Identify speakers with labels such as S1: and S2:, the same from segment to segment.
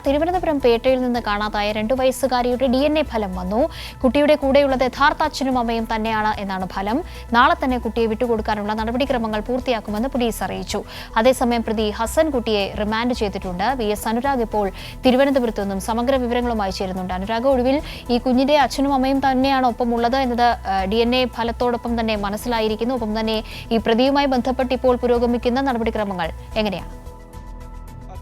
S1: തിരുവനന്തപുരം പേട്ടയിൽ നിന്ന് കാണാതായ 2 വയസ്സുകാരിയുടെ DNA ഫലം വന്നു. കുട്ടിയുടെ കൂടെയുള്ളത് യഥാർത്ഥ അച്ഛനും അമ്മയും തന്നെയാണ് എന്നാണ് ഫലം. നാളെ തന്നെ കുട്ടിയെ വിട്ടുകൊടുക്കാനുള്ള നടപടിക്രമങ്ങൾ പൂർത്തിയാക്കുമെന്ന് പോലീസ് അറിയിച്ചു. അതേസമയം പ്രതി ഹസൻ കുട്ടിയെ റിമാൻഡ് ചെയ്തിട്ടുണ്ട്. VS അനുരാഗ് ഇപ്പോൾ തിരുവനന്തപുരത്ത് നിന്നും സമഗ്ര വിവരങ്ങളുമായി ചേരുന്നുണ്ട്. അനുരാഗ്, ഒടുവിൽ ഈ കുഞ്ഞിന്റെ അച്ഛനും അമ്മയും തന്നെയാണ് ഒപ്പമുള്ളത് എന്നത് DNA ഫലത്തോടൊപ്പം തന്നെ മനസ്സിലായിരിക്കുന്നു. ഒപ്പം തന്നെ ഈ പ്രതിയുമായി ബന്ധപ്പെട്ട് ഇപ്പോൾ പുരോഗമിക്കുന്ന നടപടിക്രമങ്ങൾ എങ്ങനെയാണ്?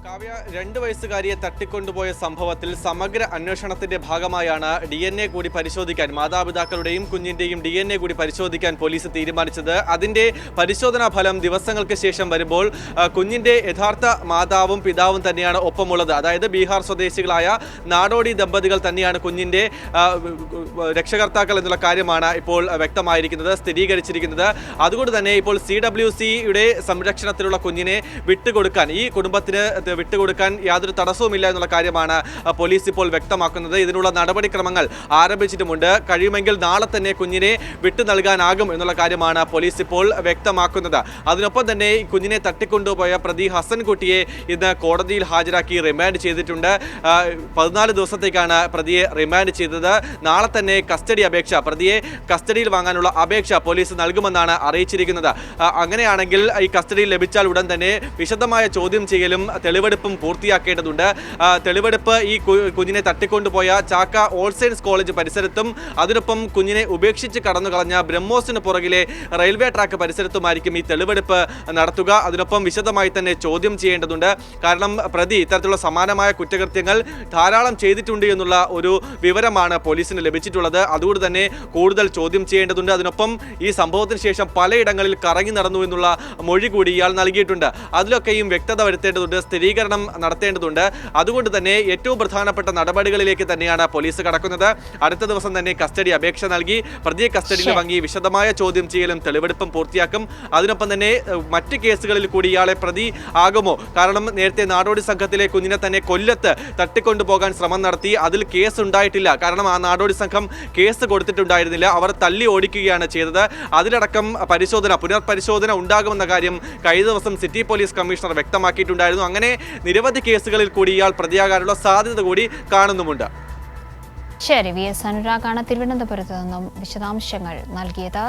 S2: കാവ്യ, 2 വയസ്സുകാരിയെ തട്ടിക്കൊണ്ടുപോയ സംഭവത്തിൽ സമഗ്ര അന്വേഷണത്തിന്റെ ഭാഗമായാണ് DNA കൂടി പരിശോധിക്കാൻ, മാതാപിതാക്കളുടെയും കുഞ്ഞിന്റെയും DNA കൂടി പരിശോധിക്കാൻ പോലീസ് തീരുമാനിച്ചത്. അതിന്റെ പരിശോധനാ ഫലം ദിവസങ്ങൾക്ക് ശേഷം വരുമ്പോൾ കുഞ്ഞിന്റെ യഥാർത്ഥ മാതാവും പിതാവും തന്നെയാണ് ഒപ്പമുള്ളത്. അതായത് ബീഹാർ സ്വദേശികളായ നാടോടി ദമ്പതികൾ തന്നെയാണ് കുഞ്ഞിന്റെ രക്ഷകർത്താക്കൾ എന്നുള്ള കാര്യമാണ് ഇപ്പോൾ വ്യക്തമായിരിക്കുന്നത്, സ്ഥിരീകരിച്ചിരിക്കുന്നത്. അതുകൊണ്ട് തന്നെ ഇപ്പോൾ CWCയുടെ സംരക്ഷണത്തിലുള്ള കുഞ്ഞിനെ വിട്ടുകൊടുക്കാൻ, ഈ കുടുംബത്തിന് വിട്ടുകൊടുക്കാൻ യാതൊരു തടസ്സവുമില്ല എന്നുള്ള കാര്യമാണ് പോലീസ് ഇപ്പോൾ വ്യക്തമാക്കുന്നത്. ഇതിനുള്ള നടപടിക്രമങ്ങൾ ആരംഭിച്ചിട്ടുമുണ്ട്. കഴിയുമെങ്കിൽ നാളെ തന്നെ കുഞ്ഞിനെ വിട്ടു നൽകാനാകും എന്നുള്ള കാര്യമാണ് പോലീസ് ഇപ്പോൾ വ്യക്തമാക്കുന്നത്. അതിനൊപ്പം തന്നെ കുഞ്ഞിനെ തട്ടിക്കൊണ്ടുപോയ പ്രതി ഹസൻ കുട്ടിയെ ഇന്ന് കോടതിയിൽ ഹാജരാക്കി റിമാൻഡ് ചെയ്തിട്ടുണ്ട്. 14 ദിവസത്തേക്കാണ് പ്രതിയെ റിമാൻഡ് ചെയ്തത്. നാളെ തന്നെ കസ്റ്റഡി അപേക്ഷ, പ്രതിയെ കസ്റ്റഡിയിൽ വാങ്ങാനുള്ള അപേക്ഷ പോലീസ് നൽകുമെന്നാണ് അറിയിച്ചിരിക്കുന്നത്. അങ്ങനെയാണെങ്കിൽ ഈ കസ്റ്റഡിയിൽ ലഭിച്ചാൽ ഉടൻ തന്നെ വിശദമായ ചോദ്യം ചെയ്യലും തെളിവെടുപ്പും പൂർത്തിയാക്കേണ്ടതുണ്ട്. തെളിവെടുപ്പ് ഈ കുഞ്ഞിനെ തട്ടിക്കൊണ്ടുപോയ ചാക്ക ഓൾ സയൻസ് കോളേജ് പരിസരത്തും അതിനൊപ്പം കുഞ്ഞിനെ ഉപേക്ഷിച്ച് കടന്നു കളഞ്ഞ ബ്രഹ്മോസിന് പുറകിലെ റെയിൽവേ ട്രാക്ക് പരിസരത്തുമായിരിക്കും ഈ തെളിവെടുപ്പ് നടത്തുക. അതിനൊപ്പം വിശദമായി തന്നെ ചോദ്യം ചെയ്യേണ്ടതുണ്ട്. കാരണം പ്രതി ഇത്തരത്തിലുള്ള സമാനമായ കുറ്റകൃത്യങ്ങൾ ധാരാളം ചെയ്തിട്ടുണ്ട് എന്നുള്ള ഒരു വിവരമാണ് പോലീസിന് ലഭിച്ചിട്ടുള്ളത്. അതുകൊണ്ട് തന്നെ കൂടുതൽ ചോദ്യം ചെയ്യേണ്ടതുണ്ട്. അതിനൊപ്പം ഈ സംഭവത്തിന് ശേഷം പലയിടങ്ങളിൽ കറങ്ങി നടന്നു എന്നുള്ള മൊഴി കൂടി ഇയാൾ നൽകിയിട്ടുണ്ട്. അതിലൊക്കെയും വ്യക്തത വരുത്തേണ്ടതുണ്ട്, സ്ഥിരീകരണം നടത്തേണ്ടതുണ്ട്. അതുകൊണ്ട് തന്നെ ഏറ്റവും പ്രധാനപ്പെട്ട നടപടികളിലേക്ക് തന്നെയാണ് പോലീസ് കടക്കുന്നത്. അടുത്ത ദിവസം തന്നെ കസ്റ്റഡി അപേക്ഷ നൽകി പ്രതിയെ കസ്റ്റഡിയിൽ വാങ്ങി വിശദമായ ചോദ്യം ചെയ്യലും തെളിവെടുപ്പും പൂർത്തിയാക്കും. അതിനൊപ്പം തന്നെ മറ്റ് കേസുകളിൽ കൂടി ഇയാളെ പ്രതി ആകുമോ? കാരണം നേരത്തെ നാടോടി സംഘത്തിലെ കുഞ്ഞിനെ തന്നെ കൊല്ലത്ത് തട്ടിക്കൊണ്ടുപോകാൻ ശ്രമം നടത്തി. അതിൽ കേസ് ഉണ്ടായിട്ടില്ല. കാരണം ആ നാടോടി സംഘം കേസ് കൊടുത്തിട്ടുണ്ടായിരുന്നില്ല. അവർ തല്ലി ഓടിക്കുകയാണ് ചെയ്തത്. അതിലടക്കം പുനർപരിശോധന ഉണ്ടാകുമെന്ന കാര്യം കഴിഞ്ഞ ദിവസം സിറ്റി പോലീസ് കമ്മീഷണർ വ്യക്തമാക്കിയിട്ടുണ്ടായിരുന്നു. അങ്ങനെ നിരവധി കേസുകളിൽ കൂടി ഇയാൾ പ്രതിയാകാനുള്ള സാധ്യത കൂടി കാണുന്നുമുണ്ട്.
S1: ശരി, VS അനുരാഗാണ് തിരുവനന്തപുരത്ത് നിന്നും വിശദാംശങ്ങൾ നൽകിയത്.